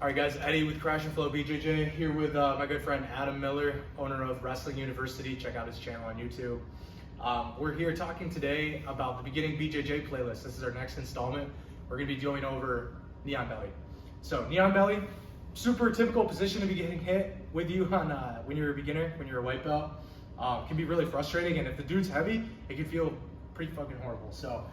All right, guys, Eddie with Crash and Flow BJJ here with my good friend Adam Miller, owner of Wrestling University. Check out his channel on YouTube. We're here talking today about the beginning BJJ playlist. This is our next installment. We're going to be going over knee on belly. So knee on belly, super typical position to be getting hit with you on when you're a beginner, when you're a white belt. Can be really frustrating, and if the dude's heavy, it can feel pretty fucking horrible. So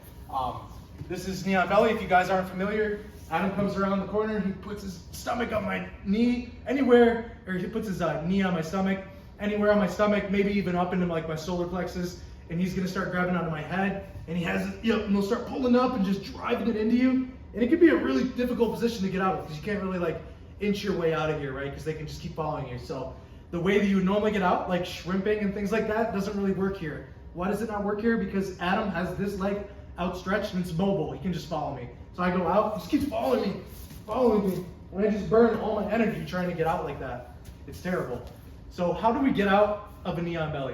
this is knee on belly. If you guys aren't familiar, Adam comes around the corner, he puts his stomach on my knee, anywhere, or he puts his knee on my stomach, anywhere on my stomach, maybe even up into like my solar plexus, and he's gonna start grabbing onto my head, and he has it, and he'll start pulling up and just driving it into you, and it could be a really difficult position to get out of, because you can't really like inch your way out of here, right, because they can just keep following you. So the way that you would normally get out, like shrimping and things like that, doesn't really work here. Why does it not work here? Because Adam has this leg outstretched and it's mobile. He can just follow me. So I go out, he just keeps following me, and I just burn all my energy trying to get out like that. It's terrible. So how do we get out of a knee on belly?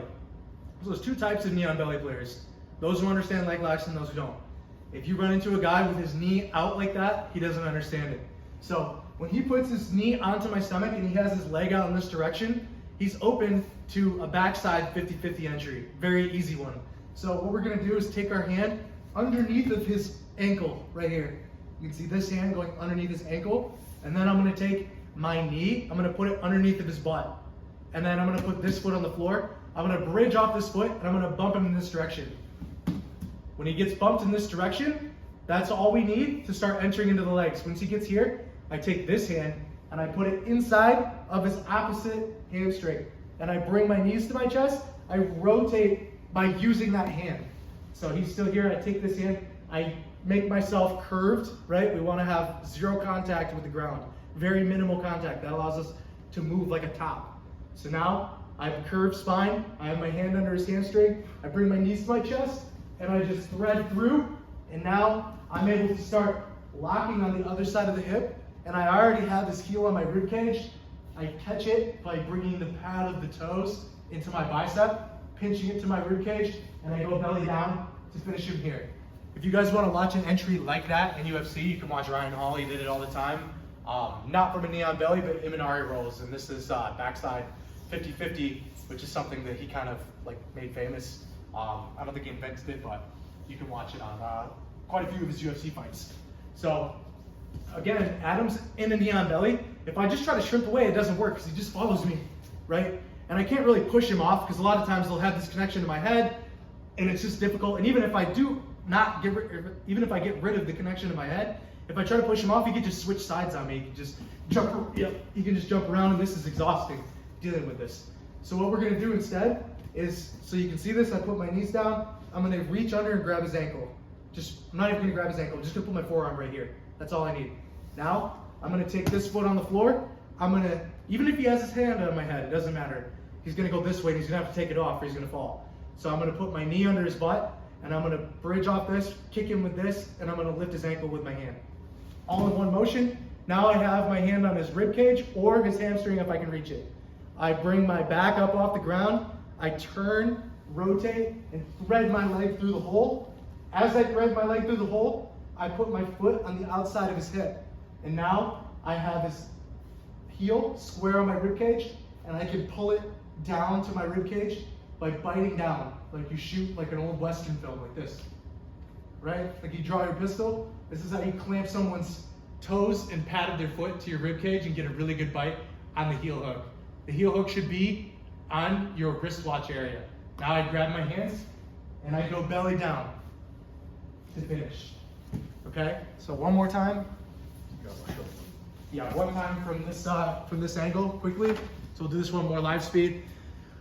So there's two types of knee on belly players. Those who understand leg locks and those who don't. If you run into a guy with his knee out like that, he doesn't understand it. So when he puts his knee onto my stomach and he has his leg out in this direction, he's open to a backside 50-50 entry. Very easy one. So what we're gonna do is take our hand underneath of his ankle right here. You can see this hand going underneath his ankle, and then I'm gonna take my knee, I'm gonna put it underneath of his butt. And then I'm gonna put this foot on the floor. I'm gonna bridge off this foot and I'm gonna bump him in this direction. When he gets bumped in this direction, that's all we need to start entering into the legs. Once he gets here, I take this hand and I put it inside of his opposite hamstring. And I bring my knees to my chest, I rotate by using that hand. So he's still here, I take this hand, I make myself curved, right? We wanna have zero contact with the ground, very minimal contact. That allows us to move like a top. So now I have a curved spine, I have my hand under his hamstring, I bring my knees to my chest, and I just thread through, and now I'm able to start locking on the other side of the hip, and I already have this heel on my rib cage. I catch it by bringing the pad of the toes into my bicep, pinching it to my rib cage, and I go belly down to finish him here. If you guys want to watch an entry like that in UFC, you can watch Ryan Hall. He did it all the time. Not from a knee on belly, but Imanari rolls, and this is backside 50-50, which is something that he kind of like made famous. I don't think he invented it, but you can watch it on quite a few of his UFC fights. So again, Adam's in a knee on belly. If I just try to shrimp away, it doesn't work because he just follows me, right? And I can't really push him off because a lot of times they'll have this connection to my head, and it's just difficult. And even if I do not get even if I get rid of the connection to my head, if I try to push him off, he can just switch sides on me. He can just jump. He can just jump around, and this is exhausting dealing with this. So what we're gonna do instead is, so you can see this, I put my knees down. I'm gonna reach under and grab his ankle. I'm not even gonna grab his ankle. I'm just gonna put my forearm right here. That's all I need. Now I'm gonna take this foot on the floor. Even if he has his hand on my head, it doesn't matter. He's gonna go this way, and he's gonna have to take it off, or he's gonna fall. So I'm gonna put my knee under his butt, and I'm gonna bridge off this, kick him with this, and I'm gonna lift his ankle with my hand. All in one motion. Now I have my hand on his rib cage or his hamstring if I can reach it. I bring my back up off the ground, I turn, rotate, and thread my leg through the hole. As I thread my leg through the hole, I put my foot on the outside of his hip. And now I have his heel square on my rib cage, and I can pull it down to my rib cage by biting down, like you shoot like an old Western film like this, right? Like you draw your pistol. This is how you clamp someone's toes and padded their foot to your rib cage and get a really good bite on the heel hook. The heel hook should be on your wristwatch area. Now I grab my hands and I go belly down to finish. Okay, so one more time. Yeah, one time from this angle quickly. So we'll do this one more live speed.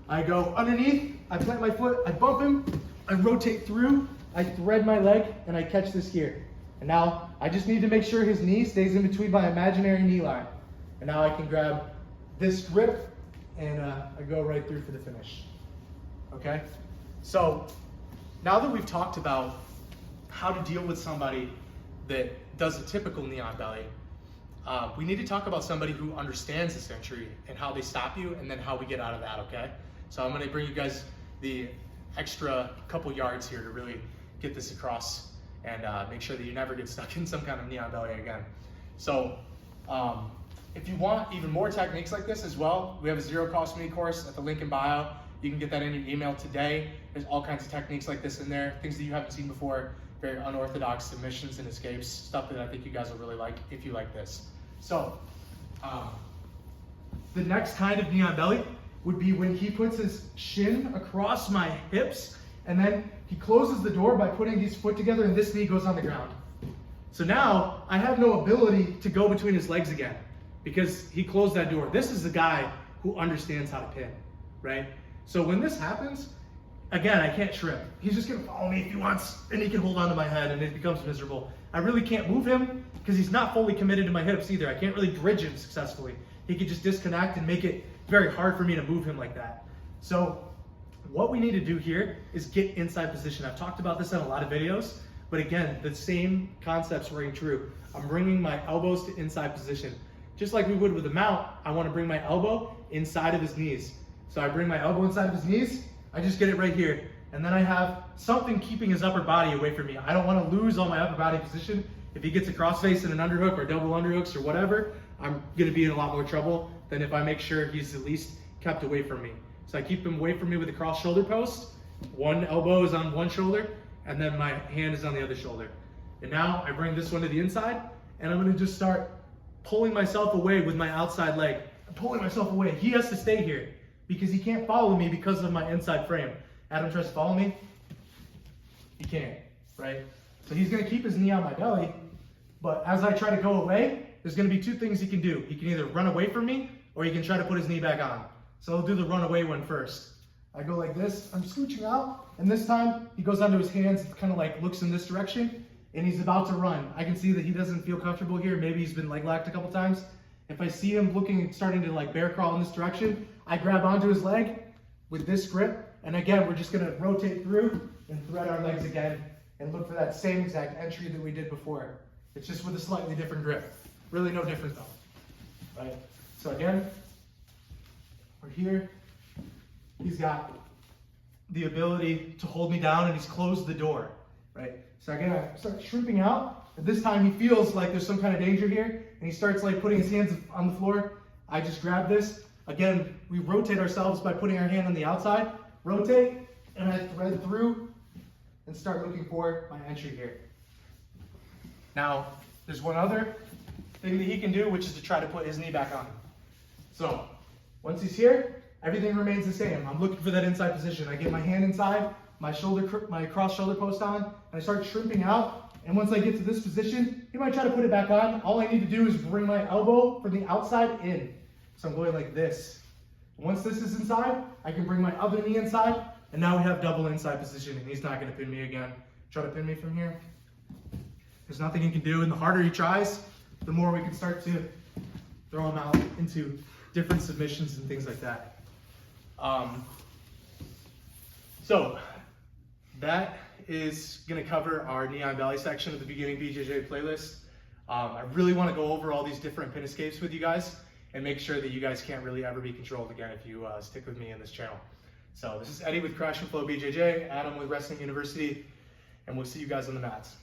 I go underneath, I plant my foot, I bump him, I rotate through, I thread my leg, and I catch this here. And now I just need to make sure his knee stays in between my imaginary knee line. And now I can grab this grip and I go right through for the finish. Okay? So now that we've talked about how to deal with somebody that does a typical knee on belly, we need to talk about somebody who understands this entry and how they stop you, and then how we get out of that, okay? So I'm gonna bring you guys the extra couple yards here to really get this across and make sure that you never get stuck in some kind of knee on belly again. So if you want even more techniques like this as well, we have a zero-cost mini course at the link in bio. You can get that in your email today. There's all kinds of techniques like this in there, things that you haven't seen before, very unorthodox submissions and escapes, stuff that I think you guys will really like if you like this. So, the next kind of knee on belly would be when he puts his shin across my hips, and then he closes the door by putting his foot together, and this knee goes on the ground. So now I have no ability to go between his legs again because he closed that door. This is the guy who understands how to pin, right? So when this happens, again, I can't shrimp. He's just gonna follow me if he wants, and he can hold on to my head, and it becomes miserable. I really can't move him because he's not fully committed to my hips either. I can't really bridge him successfully. He could just disconnect and make it very hard for me to move him like that. So what we need to do here is get inside position. I've talked about this in a lot of videos, but again, the same concepts ring true. I'm bringing my elbows to inside position. Just like we would with a mount, I want to bring my elbow inside of his knees. So I bring my elbow inside of his knees, I just get it right here. And then I have something keeping his upper body away from me. I don't want to lose all my upper body position. If he gets a crossface and an underhook or double underhooks or whatever, I'm going to be in a lot more trouble than if I make sure he's at least kept away from me. So I keep him away from me with a cross shoulder post. One elbow is on one shoulder, and then my hand is on the other shoulder. And now I bring this one to the inside, and I'm going to just start pulling myself away with my outside leg. I'm pulling myself away. He has to stay here because he can't follow me because of my inside frame. Adam tries to follow me. He can't, right? So he's going to keep his knee on my belly, but as I try to go away, there's going to be two things he can do. He can either run away from me, or he can try to put his knee back on. So I'll do the run away one first. I go like this, I'm scooching out, and this time he goes onto his hands, kind of like looks in this direction, and he's about to run. I can see that he doesn't feel comfortable here. Maybe he's been leg locked a couple times. If I see him looking, starting to like bear crawl in this direction, I grab onto his leg with this grip, and again, we're just gonna rotate through and thread our legs again and look for that same exact entry that we did before. It's just with a slightly different grip. Really no difference though, right? So again, we're here. He's got the ability to hold me down, and he's closed the door, right? So again, I start shrimping out, and this time he feels like there's some kind of danger here, and he starts like putting his hands on the floor. I just grab this. Again, we rotate ourselves by putting our hand on the outside, rotate, and I thread through and start looking for my entry here. Now, there's one other thing that he can do, which is to try to put his knee back on. So, once he's here, everything remains the same. I'm looking for that inside position. I get my hand inside, my cross shoulder post on, and I start shrimping out. And once I get to this position, he might try to put it back on. All I need to do is bring my elbow from the outside in. So I'm going like this. Once this is inside, I can bring my other knee inside, and now we have double inside position, and he's not going to pin me again. Try to pin me from here. There's nothing he can do, and the harder he tries, the more we can start to throw him out into different submissions and things like that. So that is going to cover our knee on belly section of the beginning BJJ playlist. I really want to go over all these different pin escapes with you guys and make sure that you guys can't really ever be controlled again if you stick with me in this channel. So this is Eddie with Crash and Flow BJJ, Adam with Wrestling University, and we'll see you guys on the mats.